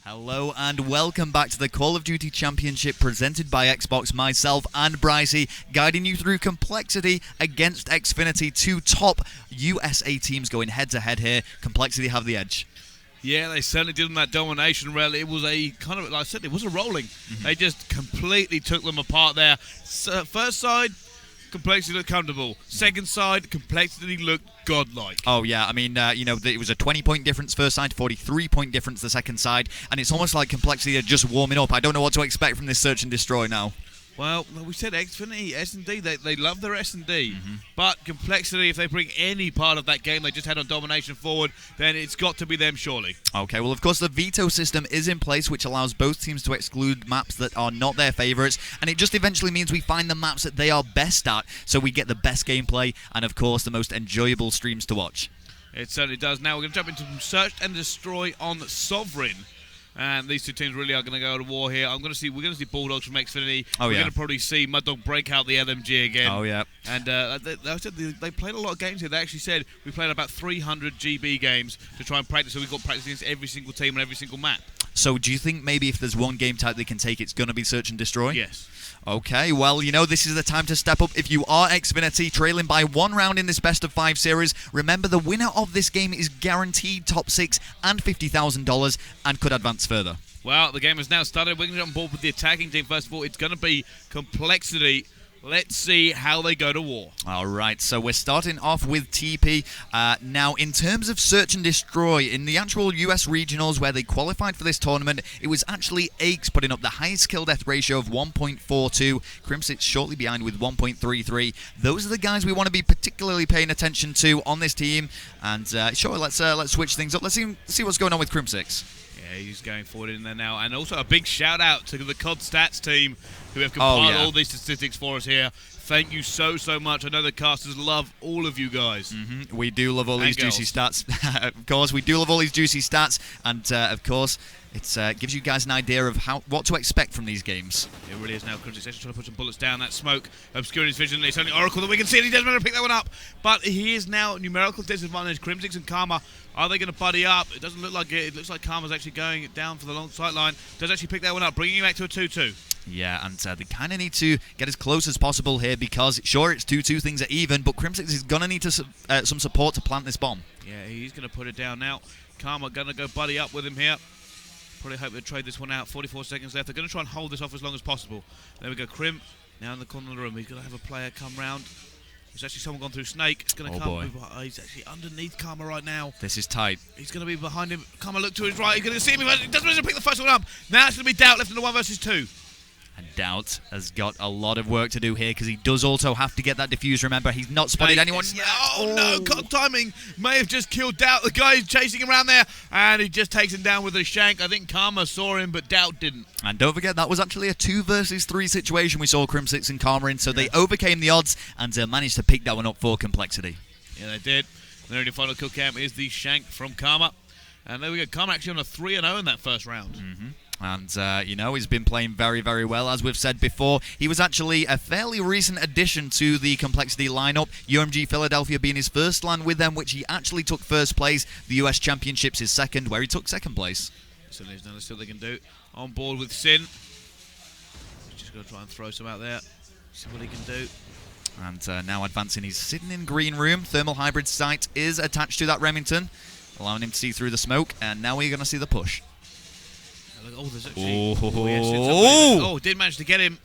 Hello and welcome back to the Call of Duty Championship presented by Xbox. Myself and Brycey guiding you through Complexity against Xfinity, two top USA teams going head to head here. Complexity have the edge. Yeah, they certainly did in that domination rel. It was a kind of, like I said, it was a rolling. They just completely took them apart there. First side, Complexity looked comfortable. Second side, Complexity looked godlike. Oh, yeah. I mean, it was a 20-point difference first side, 43-point difference the second side, and it's almost like Complexity are just warming up. I don't know what to expect from this search and destroy now. Well, we said Xfinity, S&D, they love their S&D. But Complexity, if they bring any part of that game they just had on domination forward, then it's got to be them, surely. Okay, well, of course, the veto system is in place, which allows both teams to exclude maps that are not their favourites, and it just eventually means we find the maps that they are best at, so we get the best gameplay and, of course, the most enjoyable streams to watch. It certainly does. Now we're going to jump into Search and Destroy on Sovereign. And these two teams really are going to go to war here. We're going to see Bulldogs from Xfinity. We're going to probably see Mud Dog break out the LMG again. Oh, yeah. And they played a lot of games here. They actually said we played about 300 GB games to try and practice. So we've got practice against every single team on every single map. So do you think maybe if there's one game type they can take, it's going to be Search and Destroy? Yes. Okay, well, this is the time to step up. If you are Xfinity, trailing by one round in this best-of-5 series, remember the winner of this game is guaranteed top 6 and $50,000 and could advance further. Well, the game has now started. We're going to get on board with the attacking team. First of all, it's going to be Complexity. Let's see how they go to war. All right, so we're starting off with TP. Now, in terms of Search and Destroy, in the actual US regionals where they qualified for this tournament, it was actually Aches putting up the highest kill-death ratio of 1.42. Crimsit's shortly behind with 1.33. Those are the guys we want to be particularly paying attention to on this team. And sure, let's switch things up. Let's see what's going on with Crimsix. Yeah, he's going forward in there now. And also a big shout-out to the CoD Stats team who have compiled all these statistics for us here. Thank you so much. I know the casters love all of you guys. We do love all these juicy stats. Of course, we do love all these juicy stats. And, of course, it gives you guys an idea of what to expect from these games. It really is now. Crimsix actually trying to put some bullets down. That smoke obscuring his vision. It's only Oracle that we can see, and he doesn't manage to pick that one up. But he is now numerical disadvantage. Crimsix and Karma, are they going to buddy up? It doesn't look like it. It looks like Karma's actually going down for the long sight line. Does actually pick that one up, bringing you back to a 2-2. Yeah, and they kind of need to get as close as possible here because, sure, it's 2-2, things are even, but Crimsix is going to need some support to plant this bomb. Yeah, he's going to put it down now. Karma going to go buddy up with him here. Probably hope they trade this one out. 44 seconds left. They're going to try and hold this off as long as possible. There we go. Crim now in the corner of the room. He's going to have a player come round. There's actually someone gone through Snake. It's going to come. He's actually underneath Karma right now. This is tight. He's going to be behind him. Karma look to his right. He's going to see him. He doesn't manage to pick the first one up. Now it's going to be Doubt left in the 1 versus 2. And Doubt has got a lot of work to do here because he does also have to get that defuse. Remember, he's not spotted anyone yet. Oh, no, CoD timing may have just killed Doubt. The guy is chasing him around there, and he just takes him down with a shank. I think Karma saw him, but Doubt didn't. And don't forget, that was actually a 2 versus 3 situation we saw Crimsix and Karma in, so they overcame the odds and managed to pick that one up for Complexity. Yeah, they did. Their only final kill cam is the shank from Karma. And there we go. Karma actually on a 3-0 in that first round. And, he's been playing very, very well. As we've said before, he was actually a fairly recent addition to the Complexity lineup. UMG Philadelphia being his first LAN with them, which he actually took first place. The US Championships is second, where he took second place. So there's nothing still they can do. On board with Sin. He's just going to try and throw some out there. See what he can do. And now advancing, he's sitting in green room. Thermal hybrid sight is attached to that Remington, allowing him to see through the smoke. And now we're going to see the push. Oh, there's actually... did manage to get him.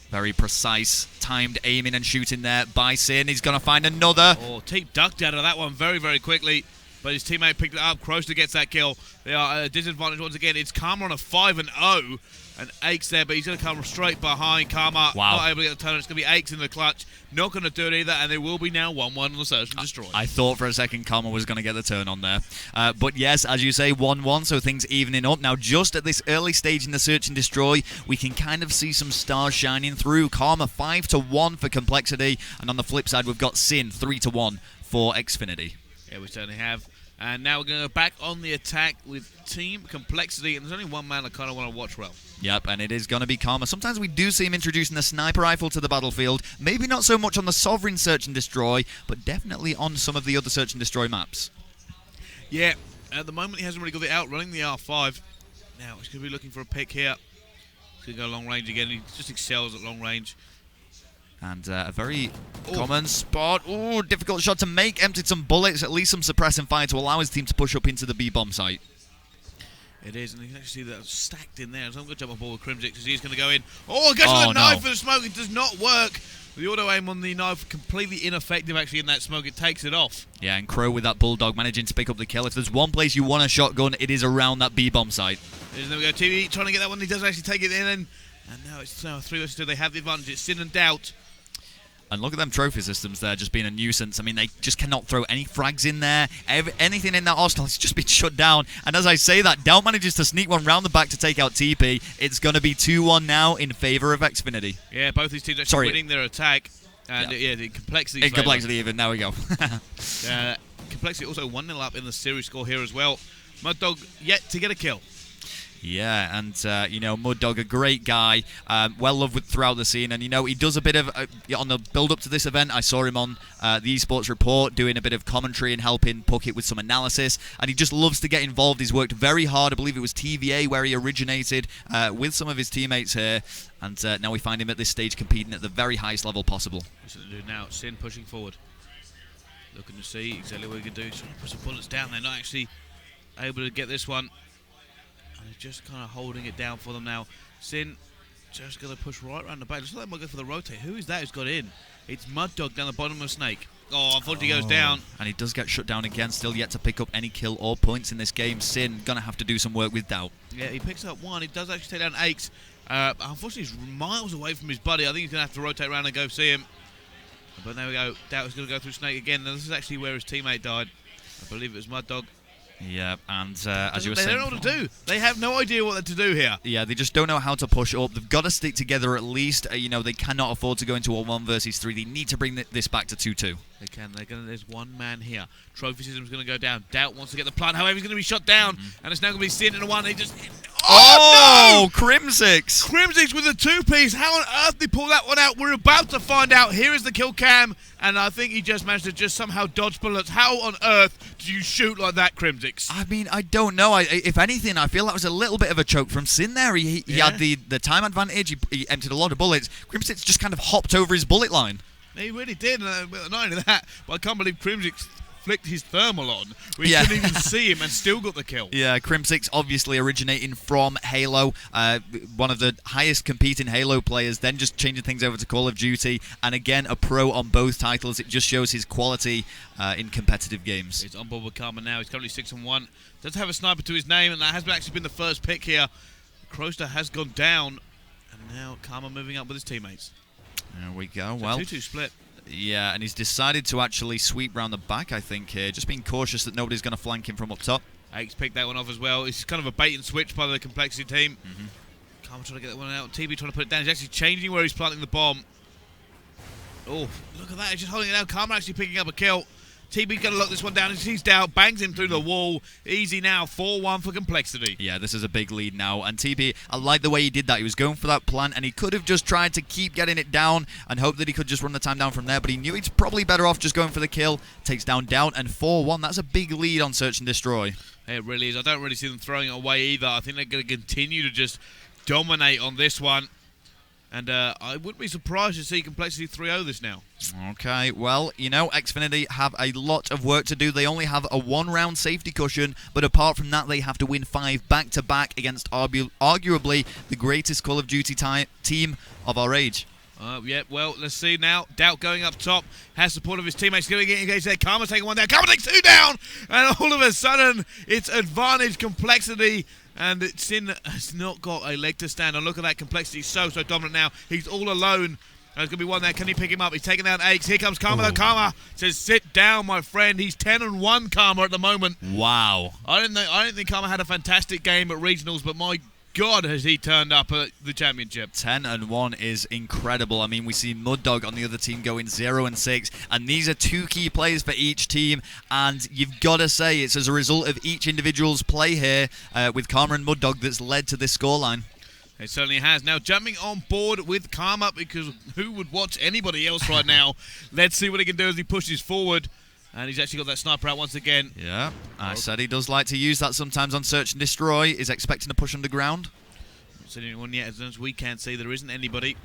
Very precise, timed aiming and shooting there by Sin. He's going to find another. Oh, Teep ducked out of that one very, very quickly. But his teammate picked it up. Kroster gets that kill. They are at a disadvantage once again. It's Karma on a 5-0. And Aches there, but he's going to come straight behind Karma. Wow. Not able to get the turn. It's going to be Aches in the clutch. Not going to do it either, and they will be now 1-1 on the Search and Destroy. I thought for a second Karma was going to get the turn on there. But yes, as you say, 1-1, so things evening up. Now, just at this early stage in the Search and Destroy, we can kind of see some stars shining through. Karma 5-1 for Complexity, and on the flip side, we've got Sin 3-1 for Xfinity. Yeah, we certainly have. And now we're going to go back on the attack with Team Complexity, and there's only one man I kind of want to watch well. Yep, and it is going to be Karma. Sometimes we do see him introducing the sniper rifle to the battlefield. Maybe not so much on the Sovereign Search and Destroy, but definitely on some of the other Search and Destroy maps. Yeah, At the moment, he hasn't really got it out, running the R5. Now, he's going to be looking for a pick here. He's going to go long range again. He just excels at long range. And a very common spot. Oh, difficult shot to make. Emptied some bullets, at least some suppressing fire to allow his team to push up into the B-bomb site. It is, and you can actually see that stacked in there. So I'm going to jump on board with Crimsix because he's going to go in. Oh, goes with the knife for the smoke. It does not work. The auto-aim on the knife, completely ineffective actually in that smoke. It takes it off. Yeah, and Crow with that Bulldog managing to pick up the kill. If there's one place you want a shotgun, it is around that B-bomb site. There we go, TV trying to get that one. He does actually take it in, and now it's 3 versus 2. They have the advantage. It's Sin and Doubt. And look at them trophy systems there just being a nuisance. I mean, they just cannot throw any frags in there. Anything in that arsenal has just been shut down. And as I say that, Doubt manages to sneak one round the back to take out TP. It's going to be 2-1 now in favour of Xfinity. Yeah, both these teams actually winning their attack. And yeah, the complexity. In complexity even, there we go. Complexity also 1-0 up in the series score here as well. Mud Dog yet to get a kill. Yeah, and, you know, Mud Dog, a great guy, well loved throughout the scene. And, you know, he does a bit of, on the build-up to this event, I saw him on the Esports Report doing a bit of commentary and helping Puckett with some analysis. And he just loves to get involved. He's worked very hard. I believe it was TVA where he originated with some of his teammates here. And now we find him at this stage competing at the very highest level possible. What's it do now? Sin pushing forward. Looking to see exactly what he can do. Trying to put some bullets down. They're not actually able to get this one. And he's just kind of holding it down for them now. Sin just going to push right around the back. Looks like they might go for the rotate. Who is that who's got in? It's Mud Dog down the bottom of Snake. Oh, unfortunately goes down. And he does get shut down again. Still yet to pick up any kill or points in this game. Sin going to have to do some work with Doubt. Yeah, he picks up one. He does actually take down Aches. Unfortunately, he's miles away from his buddy. I think he's going to have to rotate around and go see him. But there we go. Doubt is going to go through Snake again. Now, this is actually where his teammate died. I believe it was Mud Dog. Yeah, and as you were saying... They don't know what to do. They have no idea what to do here. Yeah, they just don't know how to push up. They've got to stick together at least. You know, they cannot afford to go into a 1 versus 3. They need to bring this back to 2-2. They can. There's one man here. Trophy System's going to go down. Doubt wants to get the plant. However, he's going to be shot down. And it's now going to be Sin in a 1. He just... Oh, no! Crimsix! Crimsix with a 2-piece. How on earth did he pull that one out? We're about to find out. Here is the kill cam. And I think he just managed to just somehow dodge bullets. How on earth do you shoot like that, Crimsix? I mean, I don't know. If anything, I feel that was a little bit of a choke from Sin there. He had the time advantage. He emptied a lot of bullets. Crimsix just kind of hopped over his bullet line. He really did. Not only that, but I can't believe Crimsix flicked his thermal on. We couldn't even see him and still got the kill. Yeah, Crimsix obviously originating from Halo, one of the highest competing Halo players, then just changing things over to Call of Duty, and again, a pro on both titles. It just shows his quality in competitive games. He's on board with Karma now. He's currently 6-1. Does have a sniper to his name, and that has actually been the first pick here. Crowster has gone down, and now Karma moving up with his teammates. There we go. So well, 2-2 split. Yeah, and he's decided to actually sweep round the back, I think, here. Just being cautious that nobody's going to flank him from up top. Aches picked that one off as well. It's kind of a bait and switch by the Complexity team. Karma trying to get that one out. TB trying to put it down. He's actually changing where he's planting the bomb. Oh, look at that. He's just holding it down. Karma actually picking up a kill. TB's going to lock this one down. He's down, bangs him through the wall. Easy now, 4-1 for Complexity. Yeah, this is a big lead now. And TB, I like the way he did that. He was going for that plant, and he could have just tried to keep getting it down and hope that he could just run the time down from there. But he knew he's probably better off just going for the kill. Takes down Doubt, and 4-1. That's a big lead on Search and Destroy. It really is. I don't really see them throwing it away either. I think they're going to continue to just dominate on this one. And I wouldn't be surprised to see Complexity 3-0 this now. Okay, well, you know, Xfinity have a lot of work to do. They only have a 1-round safety cushion, but apart from that, they have to win 5 back-to-back against arguably the greatest Call of Duty team of our age. Yeah, well, let's see now. Doubt going up top. Has support of his teammates. Going to get engaged there. Karma taking one down. Karma takes 2 down! And all of a sudden, it's advantage Complexity. And Sin has not got a leg to stand on. Look at that. Complexity so dominant now. He's all alone. There's going to be one there. Can he pick him up? He's taking down Aches. Here comes Karma. Though. Karma says, sit down, my friend. He's 10-1, Karma, at the moment. Wow. I didn't think Karma had a fantastic game at Regionals, but my God, has he turned up at the championship. 10-1 is incredible. I mean, we see Mud Dog on the other team going 0-6, and these are 2 key players for each team, and you've got to say it's as a result of each individual's play here with Karma and Mud Dog that's led to this scoreline. It certainly has. Now jumping on board with Karma, because who would watch anybody else right now? Let's see what he can do as he pushes forward. And he's actually got that sniper out once again. Yeah, I said he does like to use that sometimes on search and destroy. Is expecting to push underground. Not seen anyone yet, as long as we can see. There isn't anybody.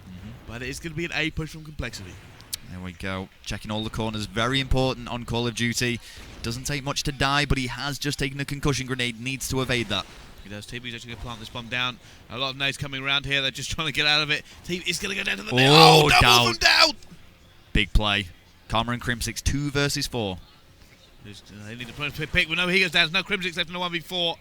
But it is going to be an A push from Complexity. There we go. Checking all the corners. Very important on Call of Duty. Doesn't take much to die, but he has just taken a concussion grenade. Needs to evade that. He does. TB's actually going to plant this bomb down. A lot of nades coming around here. They're just trying to get out of it. TB is going to go down to the net. Oh, double them down! Big play. Karma and Crimsix 2 versus 4. They need to pick. We know he goes down. There's no Crimsix left in the 1v4.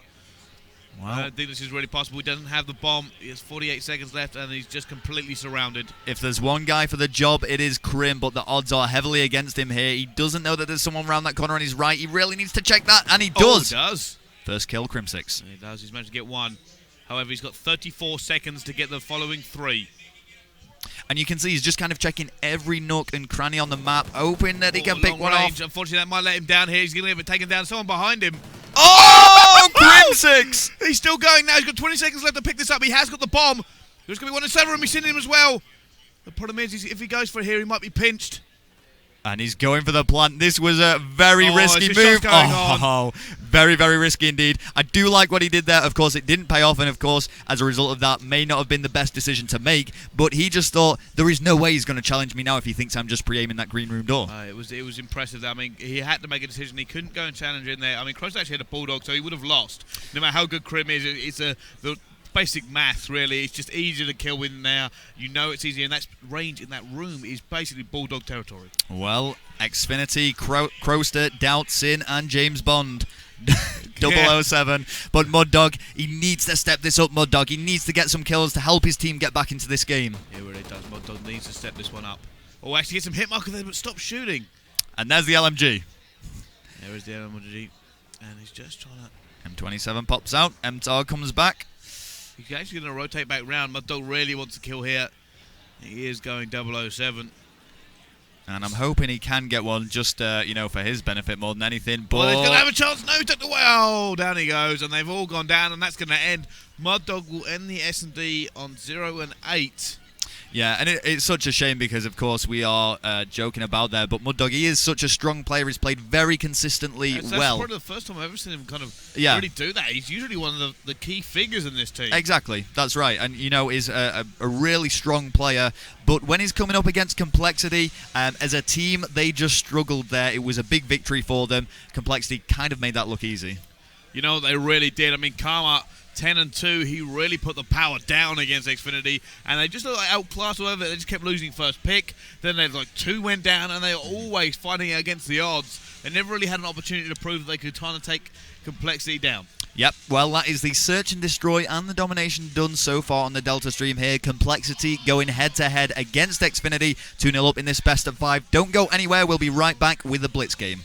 Well, I don't think this is really possible. He doesn't have the bomb. He has 48 seconds left, and he's just completely surrounded. If there's one guy for the job, it is Crim, but the odds are heavily against him here. He doesn't know that there's someone around that corner on his right. He really needs to check that, and he does. Oh, he does. First kill, Crimsix. He does. He's managed to get one. However, he's got 34 seconds to get the following 3. And you can see he's just kind of checking every nook and cranny on the map, hoping that he can pick one off. Unfortunately, that might let him down here. He's going to get taken down. Someone behind him. Oh, Crimsix! He's still going now. He's got 20 seconds left to pick this up. He has got the bomb. There's going to be one in several, and we've seen him as well. The problem is, if he goes for it here, he might be pinched. And he's going for the plant. This was a very risky move. Very, very risky indeed. I do like what he did there. Of course, it didn't pay off, and of course, as a result of that, may not have been the best decision to make. But he just thought, there is no way he's going to challenge me now if he thinks I'm just pre-aiming that green room door. It was impressive. I mean, he had to make a decision. He couldn't go and challenge in there. I mean, Cross actually had a Bulldog, so he would have lost. No matter how good Crim is, it's the basic math, really. It's just easier to kill in there. You know it's easier, and that range in that room is basically Bulldog territory. Well, Xfinity, Crowster, Doubtsin, and James Bond. 007. But Mud Dog, he needs to step this up, Mud Dog. He needs to get some kills to help his team get back into this game. He really does. Mud Dog needs to step this one up. Oh, actually get some hit marker there, but stop shooting. And there's the LMG. There is the LMG. And he's just trying to... M27 pops out. MTAR comes back. He's actually going to rotate back round. Mud Dog really wants to kill here. He is going 007. And I'm hoping he can get one just, for his benefit more than anything. But well, he's going to have a chance. No, he took the way. Oh, down he goes. And they've all gone down, and that's going to end. Mud Dog will end the S&D on 0 and 8. Yeah, and it's such a shame because, of course, we are joking about there, but Mud Dog, he is such a strong player. He's played very consistently well. That's probably the first time I've ever seen him kind of really do that. He's usually one of the key figures in this team. Exactly, that's right. And, is a really strong player. But when he's coming up against Complexity, as a team, they just struggled there. It was a big victory for them. Complexity kind of made that look easy. They really did. I mean, Karma... 10 and 2, he really put the power down against Xfinity, and they just outclassed whatever. They just kept losing first pick. Then they 2 went down, and they were always fighting against the odds. They never really had an opportunity to prove that they could try to take Complexity down. Yep, well, that is the search and destroy and the domination done so far on the Delta stream here. Complexity going head-to-head against Xfinity, 2-0 up in this best of 5. Don't go anywhere. We'll be right back with the Blitz game.